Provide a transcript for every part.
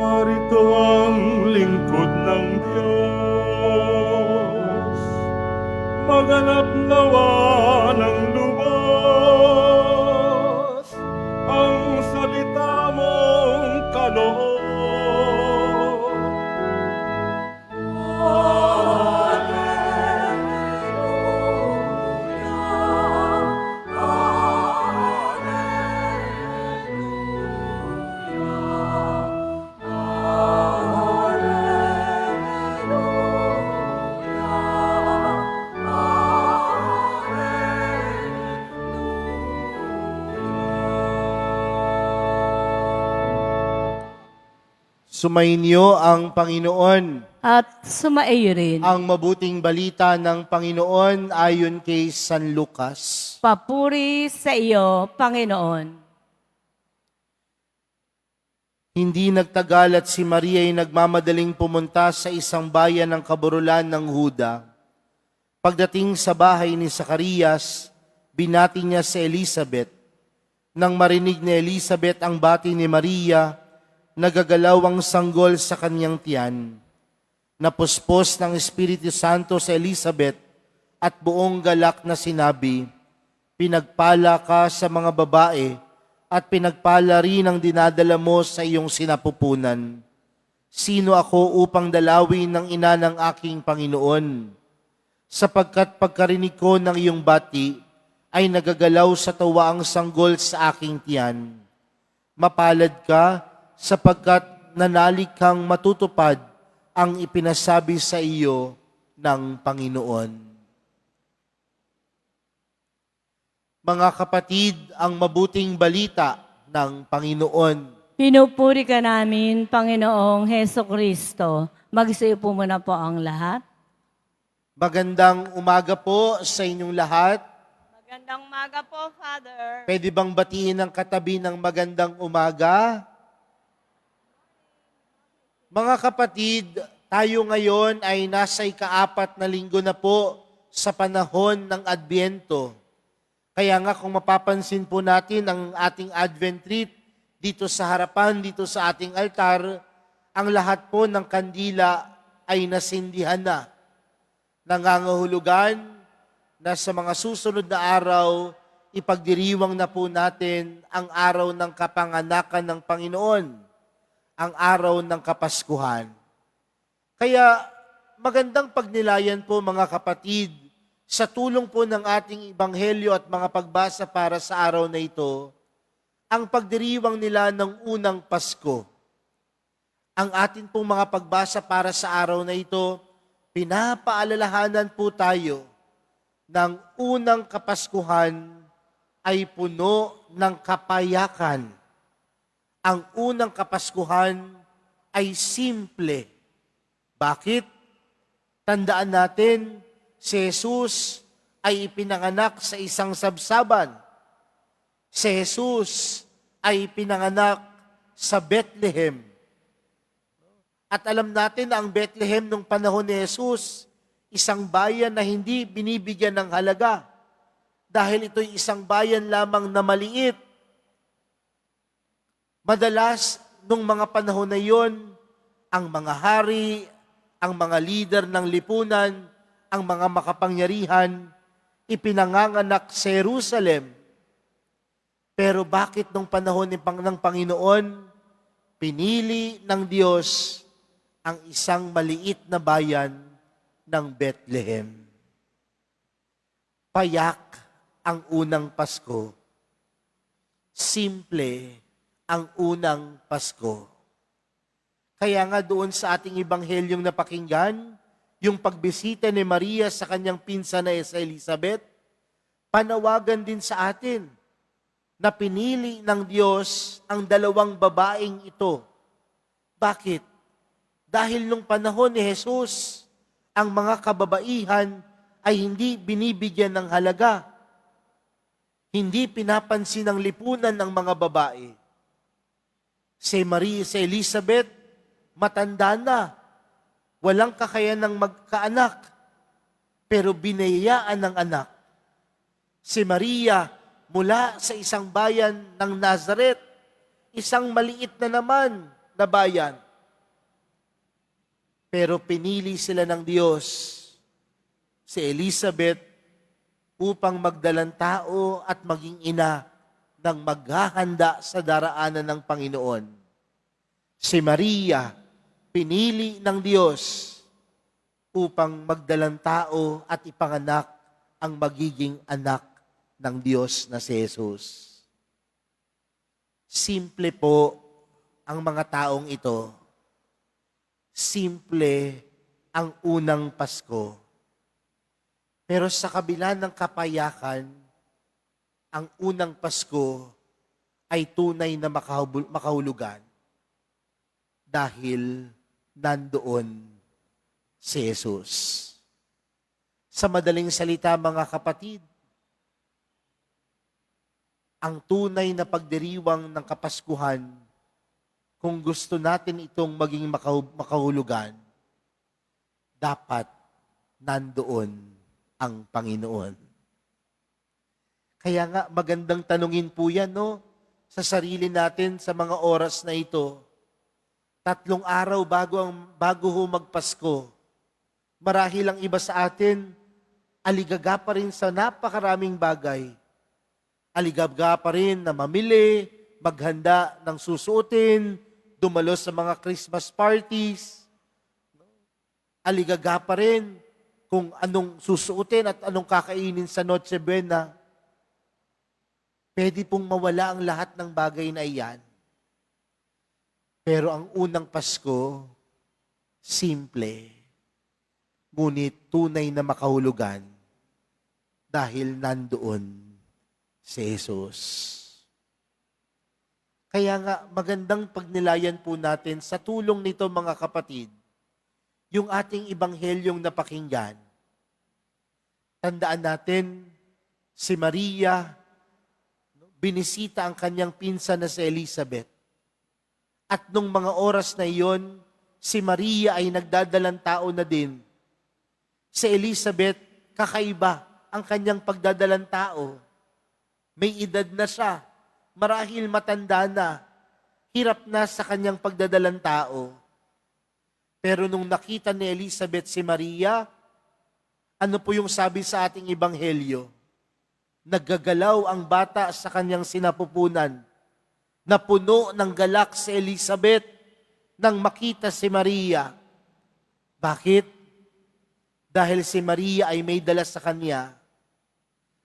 Narito ang lingkod ng Diyos, maganap nawa ng lubos ang salita mong kaloob. Sumainyo ang Panginoon. At sumaiyo rin. Ang mabuting balita ng Panginoon ayon kay San Lucas. Papuri sa iyo, Panginoon. Hindi nagtagal at si Maria ay nagmamadaling pumunta sa isang bayan ng kaburulan ng Huda. Pagdating sa bahay ni Zacarias, binati niya si Elizabeth. Nang marinig ni Elizabeth ang bati ni Maria, nagagalaw ang sanggol sa kanyang tiyan. Napuspos ng Espiritu Santo sa Elizabeth at buong galak na sinabi, "Pinagpala ka sa mga babae at pinagpala rin ang dinadala mo sa iyong sinapupunan. Sino ako upang dalawin ng ina ng aking Panginoon? Sapagkat pagkarinig ko ng iyong bati, ay nagagalaw sa tawa ang sanggol sa aking tiyan. Mapalad ka, sapagkat nanalig kang matutupad ang ipinasabi sa iyo ng Panginoon." Mga kapatid, ang mabuting balita ng Panginoon. Pinupuri ka namin, Panginoong Heso Kristo. Magsiyo po muna po ang lahat. Magandang umaga po sa inyong lahat. Magandang umaga po, Father. Pwede bang batiin ang katabi ng magandang umaga? Mga kapatid, tayo ngayon ay nasa ika-4 na linggo na po sa panahon ng Adbyento. Kaya nga kung mapapansin po natin ang ating Advent wreath dito sa harapan, dito sa ating altar, ang lahat po ng kandila ay nasindihan na. Nangangahulugan na sa mga susunod na araw, ipagdiriwang na po natin ang araw ng kapanganakan ng Panginoon, ang araw ng Kapaskuhan. Kaya magandang pagnilayan po mga kapatid, sa tulong po ng ating Ebanghelyo at mga pagbasa para sa araw na ito, ang pagdiriwang nila ng unang Pasko. Ang atin pong mga pagbasa para sa araw na ito, pinapaalalahanan po tayo ng unang Kapaskuhan ay puno ng kapayakan. Ang unang Kapaskuhan ay simple. Bakit? Tandaan natin, si Jesus ay ipinanganak sa isang sabsaban. Si Jesus ay pinanganak sa Bethlehem. At alam natin na ang Bethlehem nung panahon ni Jesus, isang bayan na hindi binibigyan ng halaga. Dahil ito'y isang bayan lamang na maliit. Madalas, nung mga panahon na yon, ang mga hari, ang mga lider ng lipunan, ang mga makapangyarihan, ipinanganganak sa Jerusalem. Pero bakit nung panahon ng Panginoon, pinili ng Diyos ang isang maliit na bayan ng Bethlehem? Payak ang unang Pasko. Simple ang unang Pasko. Kaya nga doon sa ating Ebanghelyong napakinggan, yung pagbisita ni Maria sa kanyang pinsan na si Elizabeth, panawagan din sa atin na pinili ng Diyos ang dalawang babaeng ito. Bakit? Dahil nung panahon ni Jesus, ang mga kababaihan ay hindi binibigyan ng halaga. Hindi pinapansin ng lipunan ng mga babae. Si Maria, si Elizabeth, matanda na. Walang kakayanang magkaanak, pero binayaan ng anak. Si Maria, mula sa isang bayan ng Nazareth, isang maliit na naman na bayan. Pero pinili sila ng Diyos, si Elizabeth, upang magdalang tao at maging ina ng maghahanda sa daraanan ng Panginoon. Si Maria, pinili ng Diyos upang magdalang tao at ipanganak ang magiging anak ng Diyos na si Jesus. Simple po ang mga taong ito. Simple ang unang Pasko. Pero sa kabila ng kapayakan, ang unang Pasko ay tunay na makahulugan dahil nandoon si Jesus. Sa madaling salita, mga kapatid, ang tunay na pagdiriwang ng Kapaskuhan, kung gusto natin itong maging makahulugan, dapat nandoon ang Panginoon. Kaya nga, magandang tanungin po yan, no? Sa sarili natin sa mga oras na ito. 3 araw bago ho magpasko, marahil ang iba sa atin, aligaga pa rin sa napakaraming bagay. Aligaga pa rin na mamili, maghanda ng susuotin, dumalo sa mga Christmas parties. Aligaga pa rin kung anong susuotin at anong kakainin sa Noche Buena. Pwede pong mawala ang lahat ng bagay na iyan. Pero ang unang Pasko, simple, ngunit tunay na makahulugan dahil nandoon si Jesus. Kaya nga, magandang pagnilayan po natin sa tulong nito, mga kapatid, yung ating ibanghelyong napakinggan. Tandaan natin, si Maria, binisita ang kanyang pinsan na si Elizabeth. At nung mga oras na iyon, si Maria ay nagdadalang tao na din. Si Elizabeth, kakaiba ang kanyang pagdadalang tao. May edad na siya, marahil matanda na, hirap na sa kanyang pagdadalang tao. Pero nung nakita ni Elizabeth si Maria, ano po yung sabi sa ating ebanghelyo? Naggagalaw ang bata sa kanyang sinapupunan. Napuno ng galak si Elizabeth nang makita si Maria. Bakit? Dahil si Maria ay may dala sa kanya.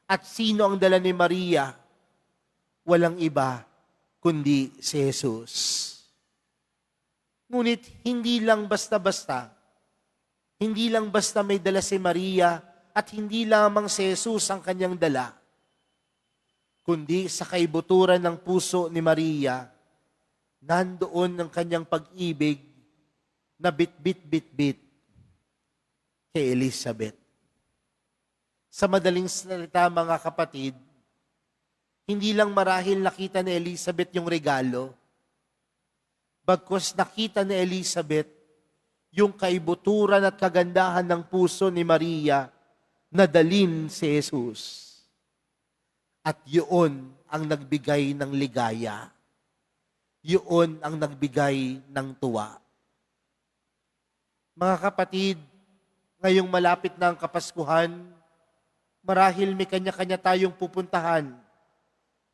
At sino ang dala ni Maria? Walang iba kundi si Jesus. Ngunit hindi lang basta-basta. Hindi lang basta may dala si Maria at hindi lamang si Jesus ang kanyang dala. Kundi sa kaibuturan ng puso ni Maria, nandoon ang kanyang pag-ibig na bit-bit-bit-bit kay Elizabeth. Sa madaling salita, mga kapatid, hindi lang marahil nakita ni Elizabeth yung regalo, bagkus nakita ni Elizabeth yung kaibuturan at kagandahan ng puso ni Maria na dalin si Jesus. At yun ang nagbigay ng ligaya. Yun ang nagbigay ng tuwa. Mga kapatid, ngayong malapit na ang Kapaskuhan, marahil may kanya-kanya tayong pupuntahan.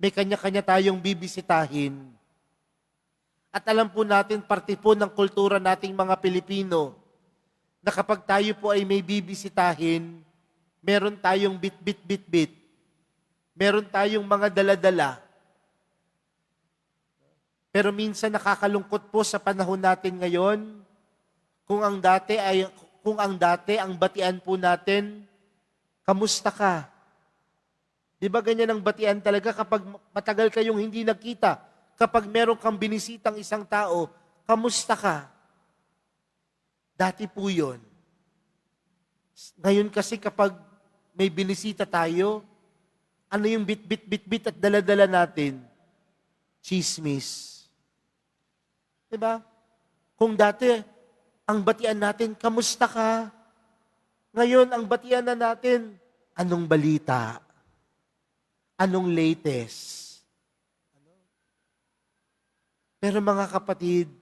May kanya-kanya tayong bibisitahin. At alam po natin, parte po ng kultura nating mga Pilipino, na kapag tayo po ay may bibisitahin, meron tayong bit-bit-bit-bit. Meron tayong mga dala-dala. Pero minsan nakakalungkot po sa panahon natin ngayon, kung ang dati ang batian po natin, kamusta ka? Di ba ganyan ang batian talaga kapag matagal kayong hindi nagkita? Kapag meron kang binisitang isang tao, kamusta ka? Dati po yun. Ngayon kasi kapag may binisita tayo, ano yung bit-bit-bit-bit at dala-dala natin? Chismis. Diba? Kung dati, ang batian natin, kamusta ka? Ngayon, ang batian na natin, anong balita? Anong latest? Pero mga kapatid,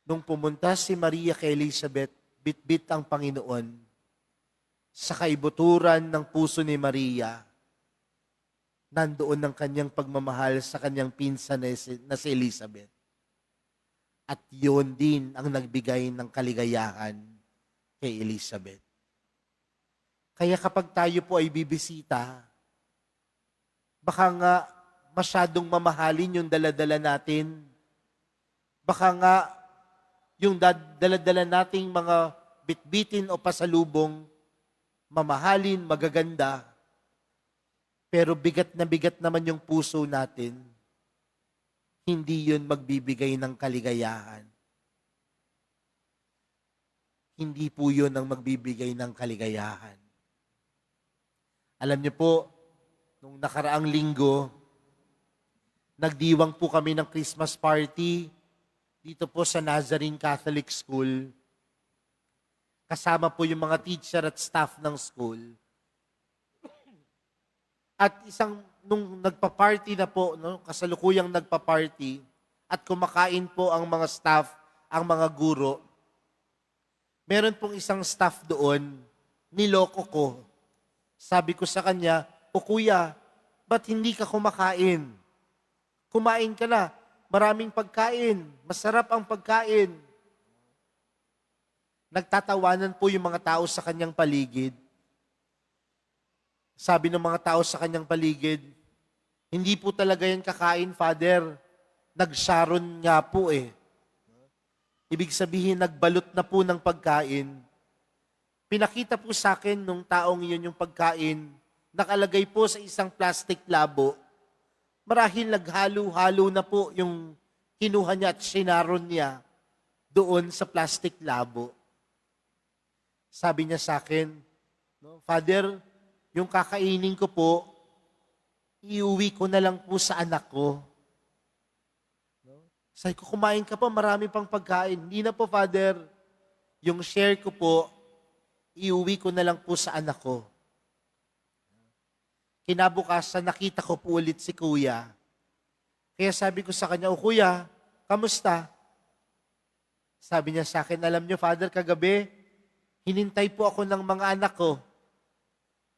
Nung pumunta si Maria kay Elizabeth, bitbit ang Panginoon sa kaibuturan ng puso ni Maria. Nandoon ang kanyang pagmamahal sa kanyang pinsan na si Elizabeth. At yun din ang nagbigay ng kaligayahan kay Elizabeth. Kaya kapag tayo po ay bibisita, baka nga masyadong mamahalin yung daladala natin. Baka nga yung daladala nating mga bitbitin o pasalubong, mamahalin, magaganda, pero bigat na bigat naman yung puso natin, hindi yun magbibigay ng kaligayahan. Hindi po yun ang magbibigay ng kaligayahan. Alam niyo po, nung nakaraang linggo, nagdiwang po kami ng Christmas party dito po sa Nazarene Catholic School. Kasama po yung mga teacher at staff ng school. At nung nagpa-party na po, no, kasalukuyang nagpa-party, at kumakain po ang mga staff, ang mga guro, meron pong isang staff doon, niloko ko. Sabi ko sa kanya, "O kuya, ba't hindi ka kumakain? Kumain ka na. Maraming pagkain. Masarap ang pagkain." Nagtatawanan po yung mga tao sa kanyang paligid. Sabi ng mga tao sa kanyang paligid, "Hindi po talaga yan kakain, Father. Nag-sharon nga po eh." Ibig sabihin, nagbalot na po ng pagkain. Pinakita po sa akin nung taong iyon yung pagkain, nakalagay po sa isang plastic labo. Marahil naghalo-halo na po yung kinuha niya at sinaron niya doon sa plastic labo. Sabi niya sa akin, "No, Father, yung kakainin ko po, iuwi ko na lang po sa anak ko." No? Sabi ko, "Kumain ka pa, marami pang pagkain." "Hindi na po, Father. Yung share ko po, iuwi ko na lang po sa anak ko." Kinabukasan, nakita ko po ulit si Kuya. Kaya sabi ko sa kanya, "O Kuya, kamusta?" Sabi niya sa akin, "Alam niyo, Father, kagabi, hinintay po ako ng mga anak ko.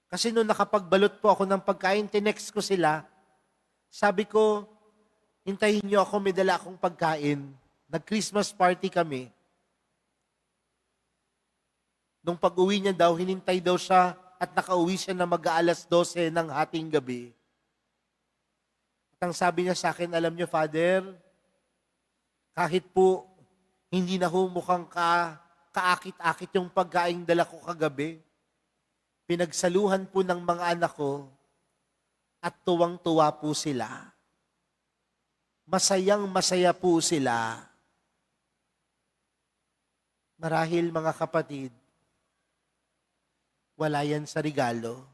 Kasi nung nakapagbalot po ako ng pagkain, tinext ko sila. Sabi ko, hintayin niyo ako, may dala akong pagkain. Nag-Christmas party kami." Nung pag-uwi niya daw, hinintay daw siya at nakauwi siya na mag-aalas 12 ng hating gabi. At ang sabi niya sa akin, "Alam niyo, Father, kahit po hindi na ho mukhang kaakit-akit yung pagkain dala ko kagabi, pinagsaluhan po ng mga anak ko at tuwang-tuwa po sila. Masayang-masaya po sila." Marahil, mga kapatid, wala yan sa regalo,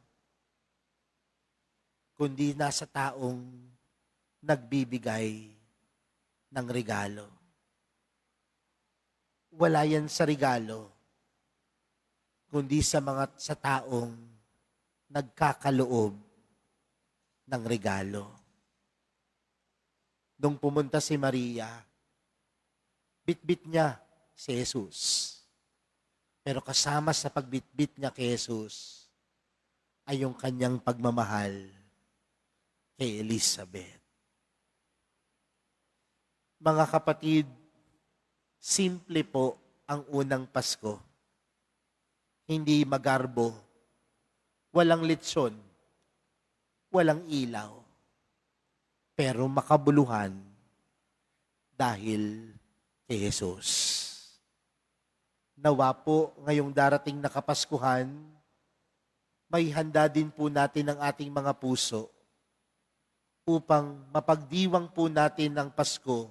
kundi nasa taong nagbibigay ng regalo. Wala yan sa regalo, kundi sa taong nagkakaloob ng regalo. Nung pumunta si Maria, bitbit niya si Jesus. Pero kasama sa pagbitbit niya kay Jesus ay yung kanyang pagmamahal kay Elizabeth. Mga kapatid, simple po ang unang Pasko. Hindi magarbo, walang litsyon, walang ilaw, pero makabuluhan dahil kay Jesus. Nawa po ngayong darating na Kapaskuhan, may handa din po natin ang ating mga puso upang mapagdiwang po natin ang Pasko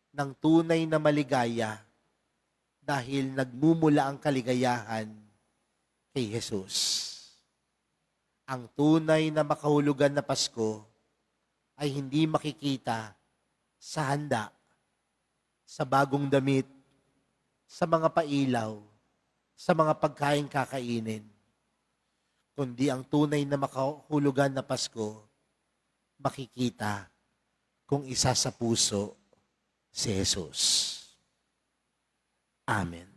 ng tunay na maligaya dahil nagmumula ang kaligayahan kay Jesus. Ang tunay na makahulugan na Pasko ay hindi makikita sa handa, sa bagong damit, sa mga pailaw, sa mga pagkain kakainin, kundi ang tunay na makahulugan na Pasko, makikita kung isa sa puso si Jesus. Amen.